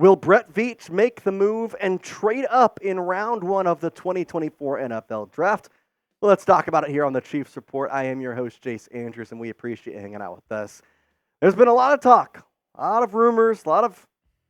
Will Brett Veach make the move and trade up in round one of the 2024 NFL Draft? Well, let's talk about it here on the Chiefs Report. I am your host, Jace Andewrs, and we appreciate you hanging out with us. There's been a lot of talk, a lot of rumors, a lot of,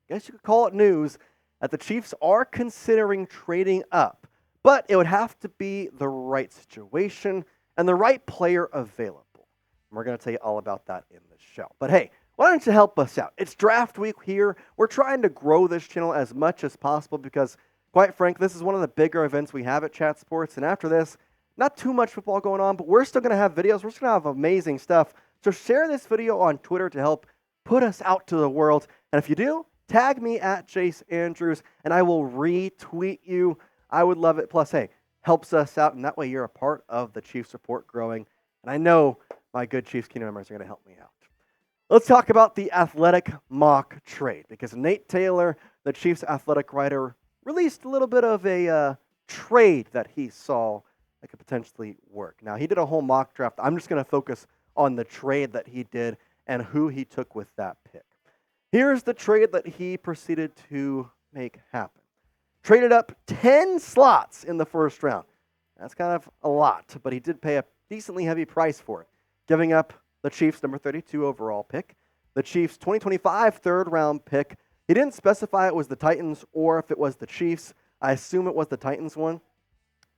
I guess you could call it news, that the Chiefs are considering trading up. But it would have to be the right situation and the right player available. And we're going to tell you all about that in the show. But hey, why don't you help us out? It's draft week here. We're trying to grow this channel as much as possible because, quite frankly, this is one of the bigger events we have at Chat Sports. And after this, not too much football going on, but we're still going to have videos. We're still going to have amazing stuff. So share this video on Twitter to help put us out to the world. And if you do, tag me at Jace Andewrs, and I will retweet you. I would love it. Plus, hey, helps us out, and that way you're a part of the Chiefs Report growing. And I know my good Chiefs Kingdom members are going to help me out. Let's talk about the Athletic mock trade, because Nate Taylor, the Chiefs Athletic writer, released a little bit of a trade that he saw that could potentially work. Now, he did a whole mock draft. I'm just going to focus on the trade that he did and who he took with that pick. Here's the trade that he proceeded to make happen. Traded up 10 slots in the first round. That's kind of a lot, but he did pay a decently heavy price for it, giving up the Chiefs' number 32 overall pick, the Chiefs' 2025 third-round pick. He didn't specify it was the Titans or if it was the Chiefs. I assume it was the Titans one.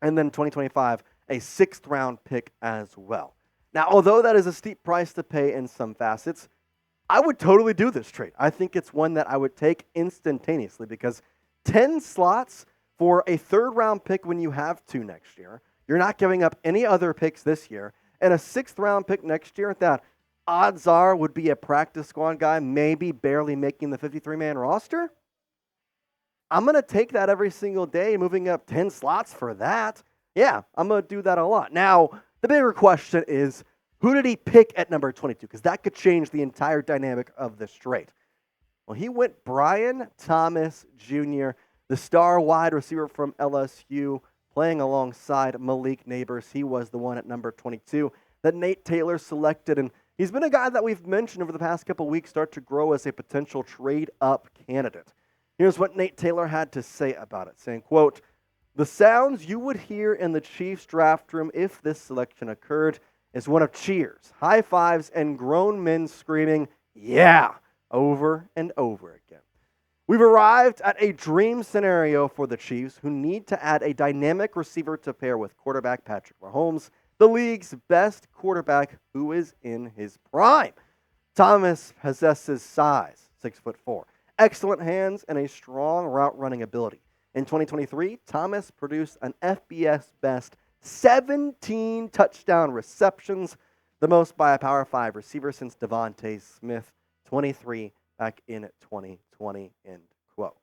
And then 2025, a sixth-round pick as well. Now, although that is a steep price to pay in some facets, I would totally do this trade. I think it's one that I would take instantaneously because 10 slots for a third-round pick when you have two next year. You're not giving up any other picks this year. And a sixth-round pick next year that odds are would be a practice squad guy, maybe barely making the 53-man roster. I'm going to take that every single day, moving up 10 slots for that. Yeah, I'm going to do that a lot. Now, the bigger question is, who did he pick at number 22? Because that could change the entire dynamic of this trade. Well, he went Brian Thomas Jr., the star wide receiver from LSU, playing alongside Malik Neighbors. He was the one at number 22 that Nate Taylor selected. And he's been a guy that we've mentioned over the past couple of weeks start to grow as a potential trade-up candidate. Here's what Nate Taylor had to say about it, saying, quote, "The sounds you would hear in the Chiefs draft room if this selection occurred is one of cheers, high fives, and grown men screaming, 'Yeah!' over and over again. We've arrived at a dream scenario for the Chiefs, who need to add a dynamic receiver to pair with quarterback Patrick Mahomes, the league's best quarterback who is in his prime. Thomas possesses size, 6'4", excellent hands, and a strong route running ability. In 2023, Thomas produced an FBS-best 17 touchdown receptions, the most by a Power 5 receiver since DeVonta Smith, 23 back in 2020, end quote.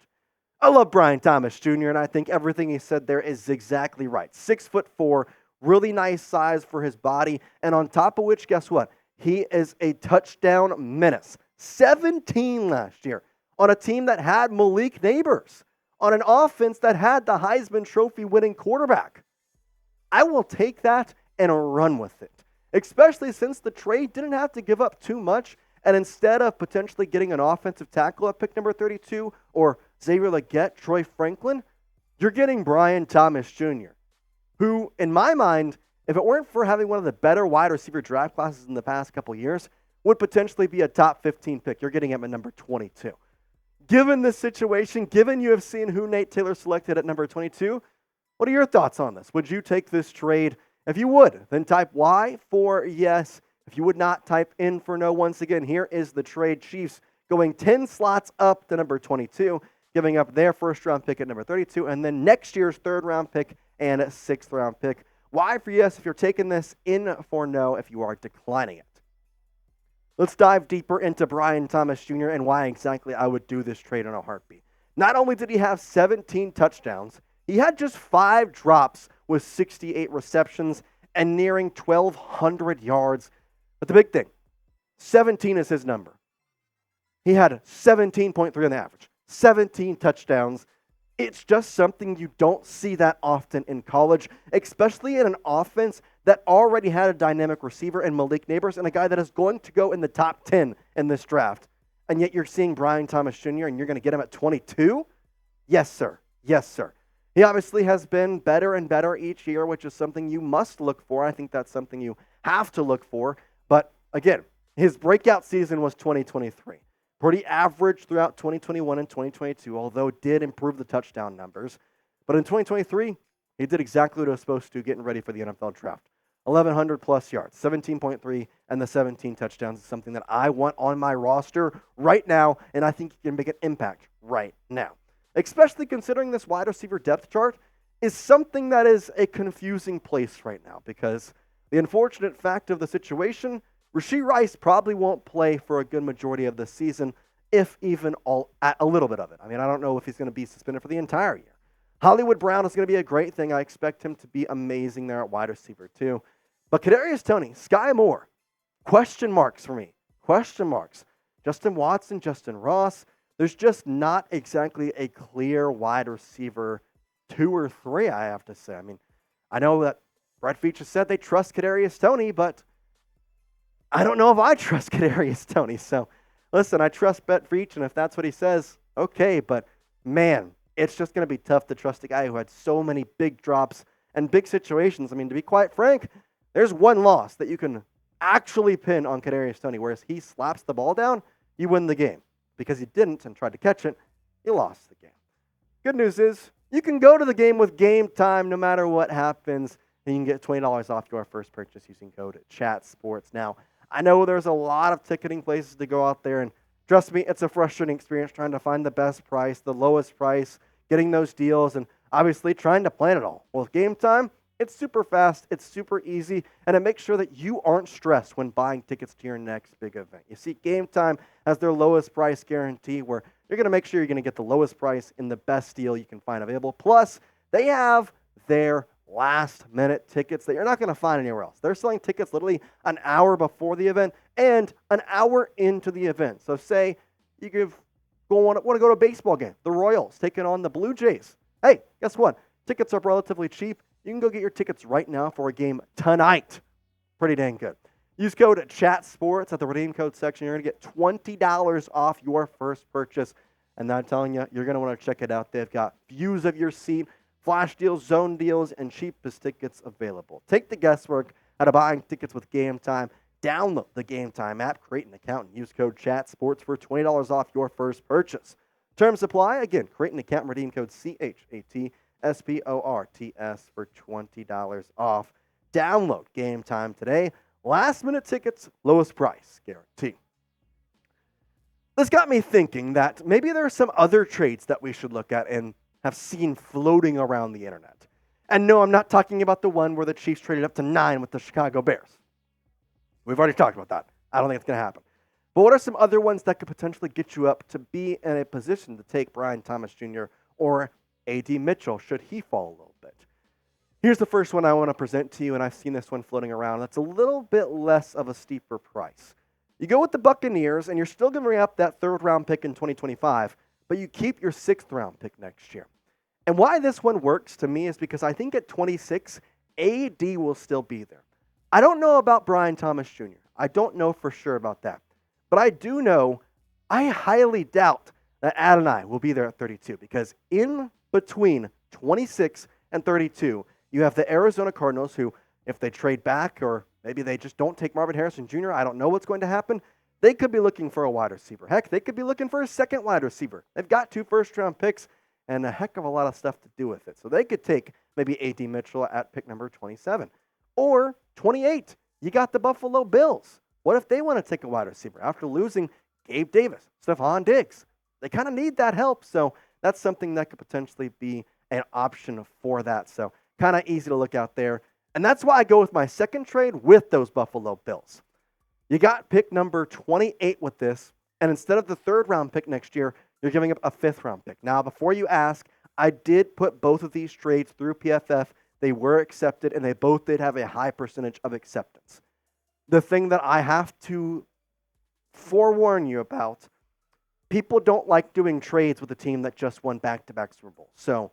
I love Brian Thomas Jr., and I think everything he said there is exactly right. 6'4", really nice size for his body, and on top of which, guess what? He is a touchdown menace. 17 last year on a team that had Malik Neighbors, on an offense that had the Heisman Trophy winning quarterback. I will take that and run with it, especially since the trade didn't have to give up too much. And instead of potentially getting an offensive tackle at pick number 32 or Xavier Legette, Troy Franklin, you're getting Brian Thomas Jr., who, in my mind, if it weren't for having one of the better wide receiver draft classes in the past couple years, would potentially be a top 15 pick. You're getting him at number 22. Given this situation, given you have seen who Nate Taylor selected at number 22, what are your thoughts on this? Would you take this trade? If you would, then type Y for yes. If you would not, type in for no. Once again, here is the trade. Chiefs going 10 slots up to number 22, giving up their first-round pick at number 32, and then next year's third-round pick and a sixth-round pick. Y for yes if you're taking this, in for no if you are declining it. Let's dive deeper into Brian Thomas Jr. and why exactly I would do this trade in a heartbeat. Not only did he have 17 touchdowns, he had just 5 drops with 68 receptions and nearing 1,200 yards. But the big thing, 17 is his number. He had 17.3 on the average, 17 touchdowns. It's just something you don't see that often in college, especially in an offense that already had a dynamic receiver in Malik Neighbors and a guy that is going to go in the top 10 in this draft and yet you're seeing Brian Thomas Jr. and you're going to get him at 22? Yes, sir. Yes, sir. He obviously has been better and better each year, which is something you must look for. I think that's something you have to look for. But again, his breakout season was 2023. Pretty average throughout 2021 and 2022, although did improve the touchdown numbers. But in 2023, he did exactly what he was supposed to, getting ready for the NFL draft. 1,100 plus yards, 17.3, and the 17 touchdowns is something that I want on my roster right now, and I think he can make an impact right now. Especially considering this wide receiver depth chart is something that is a confusing place right now, because the unfortunate fact of the situation, Rashee Rice probably won't play for a good majority of the season, if even a little bit of it. I mean, I don't know if he's going to be suspended for the entire year. Hollywood Brown is going to be a great thing. I expect him to be amazing there at wide receiver too. But Kadarius Toney, Sky Moore, question marks for me. Question marks. Justin Watson, Justin Ross. There's just not exactly a clear wide receiver 2 or 3, I have to say. I mean, I know that Brett Veach has said they trust Kadarius Toney, but I don't know if I trust Kadarius Toney. So, listen, I trust Brett Veach, and if that's what he says, okay. But, man, it's just going to be tough to trust a guy who had so many big drops and big situations. I mean, to be quite frank, there's one loss that you can actually pin on Kadarius Toney, whereas he slaps the ball down, you win the game. Because he didn't and tried to catch it, you lost the game. Good news is you can go to the game with Game Time no matter what happens, and you can get $20 off your first purchase using code CHATSPORTS. Now, I know there's a lot of ticketing places to go out there, and trust me, it's a frustrating experience trying to find the best price, the lowest price, getting those deals, and obviously trying to plan it all. Well, with Game Time, it's super fast, it's super easy, and it makes sure that you aren't stressed when buying tickets to your next big event. You see, Game Time has their lowest price guarantee, where you're going to make sure you're going to get the lowest price in the best deal you can find available. Plus, they have their last-minute tickets that you're not going to find anywhere else. They're selling tickets literally an hour before the event and an hour into the event. So say you want to go to a baseball game, the Royals taking on the Blue Jays. Hey, guess what? Tickets are relatively cheap. You can go get your tickets right now for a game tonight. Pretty dang good. Use code CHATSPORTS at the redeem code section. You're going to get $20 off your first purchase. And I'm telling you, you're going to want to check it out. They've got views of your seat, flash deals, zone deals, and cheapest tickets available. Take the guesswork out of buying tickets with Game Time. Download the Game Time app, create an account, and use code CHATSPORTS for $20 off your first purchase. Terms apply. Again, create an account and redeem code CHATSPORTS for $20 off. Download Game Time today. Last minute tickets, lowest price guarantee. This got me thinking that maybe there are some other trades that we should look at and have seen floating around the internet. And no, I'm not talking about the one where the Chiefs traded up to 9 with the Chicago Bears. We've already talked about that. I don't think it's going to happen. But what are some other ones that could potentially get you up to be in a position to take Brian Thomas Jr. or A.D. Mitchell should he fall a little bit? Here's the first one I want to present to you, and I've seen this one floating around. That's a little bit less of a steeper price. You go with the Buccaneers, and you're still going to bring up that third-round pick in 2025, but you keep your sixth-round pick next year. And why this one works to me is because I think at 26, A.D. will still be there. I don't know about Brian Thomas Jr. I don't know for sure about that. But I do know I highly doubt that Adonai will be there at 32, because in between 26 and 32, you have the Arizona Cardinals who, if they trade back or maybe they just don't take Marvin Harrison Jr., I don't know what's going to happen, they could be looking for a wide receiver. Heck, they could be looking for a second wide receiver. They've got 2 first-round picks and a heck of a lot of stuff to do with it. So they could take maybe A.D. Mitchell at pick number 27. Or 28, you got the Buffalo Bills. What if they want to take a wide receiver after losing Gabe Davis, Stephon Diggs? They kind of need that help, so that's something that could potentially be an option for that. So kind of easy to look out there. And that's why I go with my second trade with those Buffalo Bills. You got pick number 28 with this, and instead of the third-round pick next year, you're giving up a fifth-round pick. Now, before you ask, I did put both of these trades through PFF. They were accepted, and they both did have a high percentage of acceptance. The thing that I have to forewarn you about, people don't like doing trades with a team that just won back-to-back Super Bowls. So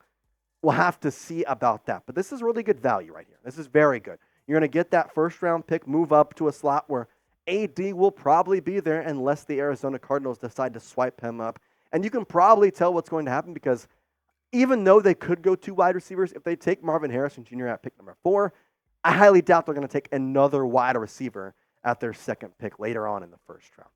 we'll have to see about that. But this is really good value right here. This is very good. You're going to get that first-round pick, move up to a slot where AD will probably be there unless the Arizona Cardinals decide to swipe him up. And you can probably tell what's going to happen because even though they could go 2 wide receivers, if they take Marvin Harrison Jr. at pick number 4, I highly doubt they're going to take another wide receiver at their second pick later on in the first round.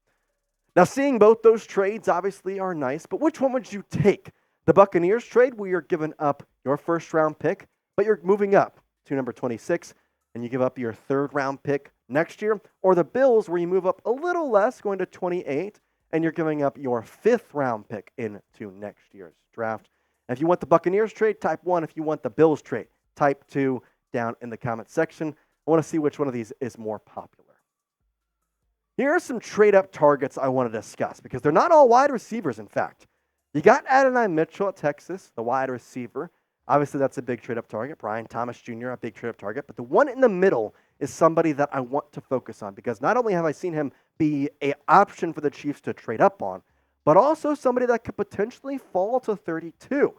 Now, seeing both those trades obviously are nice, but which one would you take? The Buccaneers trade where you're giving up your first round pick, but you're moving up to number 26, and you give up your third round pick next year, or the Bills where you move up a little less, going to 28, and you're giving up your 5th round pick into next year's draft. And if you want the Buccaneers trade, type 1. If you want the Bills trade, type 2 down in the comment section. I want to see which one of these is more popular. Here are some trade-up targets I want to discuss because they're not all wide receivers, in fact. You got Adonai Mitchell at Texas, the wide receiver. Obviously, that's a big trade-up target. Brian Thomas Jr., a big trade-up target. But the one in the middle is somebody that I want to focus on because not only have I seen him be an option for the Chiefs to trade up on, but also somebody that could potentially fall to 32.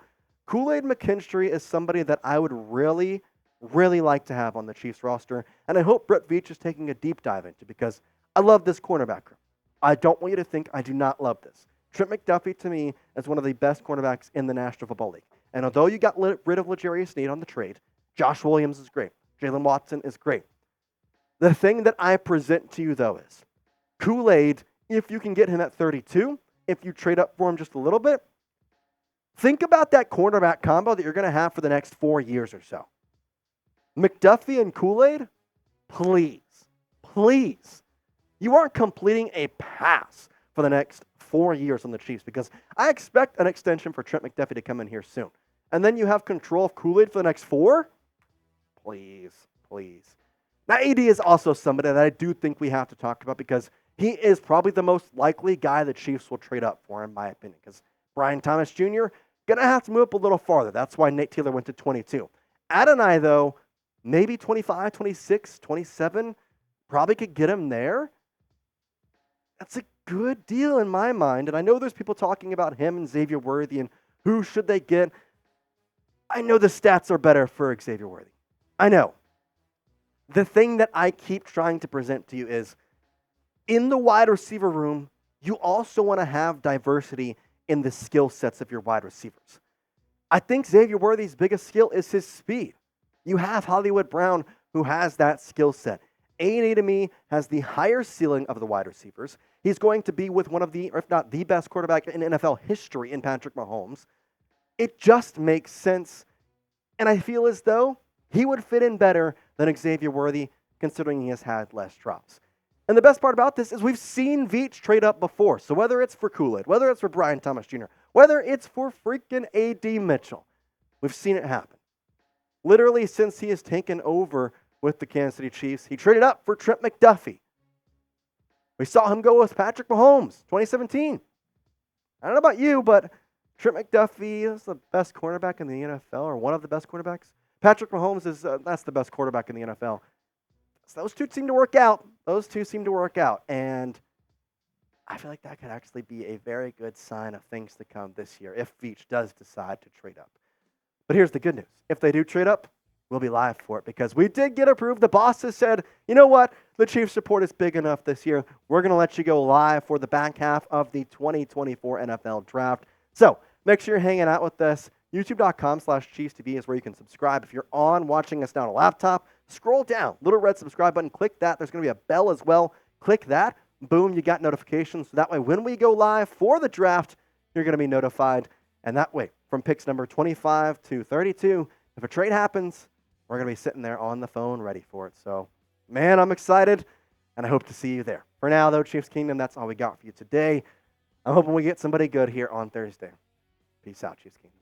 Kool-Aid McKinstry is somebody that I would really, really like to have on the Chiefs roster, and I hope Brett Veach is taking a deep dive into because I love this cornerback room. I don't want you to think I do not love this. Trent McDuffie, to me, is one of the best cornerbacks in the National Football League. And although you got rid of L'Jarius Sneed on the trade, Josh Williams is great. Jalen Watson is great. The thing that I present to you, though, is Kool-Aid, if you can get him at 32, if you trade up for him just a little bit, think about that cornerback combo that you're going to have for the next 4 years or so. McDuffie and Kool-Aid, please, please. You aren't completing a pass for the next 4 years on the Chiefs because I expect an extension for Trent McDuffie to come in here soon. And then you have control of Kool-Aid for the next 4? Please, please. Now, AD is also somebody that I do think we have to talk about because he is probably the most likely guy the Chiefs will trade up for, in my opinion, because Brian Thomas Jr. going to have to move up a little farther. That's why Nate Taylor went to 22. Adonai, though, maybe 25, 26, 27, probably could get him there. That's a good deal in my mind. And I know there's people talking about him and Xavier Worthy and who should they get. I know the stats are better for Xavier Worthy. I know. The thing that I keep trying to present to you is in the wide receiver room, you also want to have diversity in the skill sets of your wide receivers. I think Xavier Worthy's biggest skill is his speed. You have Hollywood Brown who has that skill set. A&E to me has the higher ceiling of the wide receivers. He's going to be with one of the, or if not the best quarterback in NFL history in Patrick Mahomes. It just makes sense. And I feel as though he would fit in better than Xavier Worthy, considering he has had less drops. And the best part about this is we've seen Veach trade up before. So whether it's for Kool-Aid, whether it's for Brian Thomas Jr., whether it's for freaking A.D. Mitchell, we've seen it happen. Literally since he has taken over with the Kansas City Chiefs, he traded up for Trent McDuffie. We saw him go with Patrick Mahomes, 2017. I don't know about you, but Trent McDuffie is the best cornerback in the NFL, or one of the best cornerbacks. Patrick Mahomes is that's the best quarterback in the NFL. So those two seem to work out. And I feel like that could actually be a very good sign of things to come this year if Veach does decide to trade up. But here's the good news. If they do trade up, we'll be live for it because we did get approved. The boss has said, you know what? The Chiefs support is big enough this year. We're going to let you go live for the back half of the 2024 NFL Draft. So make sure you're hanging out with us. YouTube.com/ChiefsTV is where you can subscribe. If you're watching us now on a laptop, scroll down, little red subscribe button, click that. There's going to be a bell as well. Click that. Boom, you got notifications. So that way, when we go live for the draft, you're going to be notified. And that way, from picks number 25 to 32, if a trade happens, we're going to be sitting there on the phone ready for it. So, man, I'm excited, and I hope to see you there. For now, though, Chiefs Kingdom, that's all we got for you today. I'm hoping we get somebody good here on Thursday. Peace out, Chiefs Kingdom.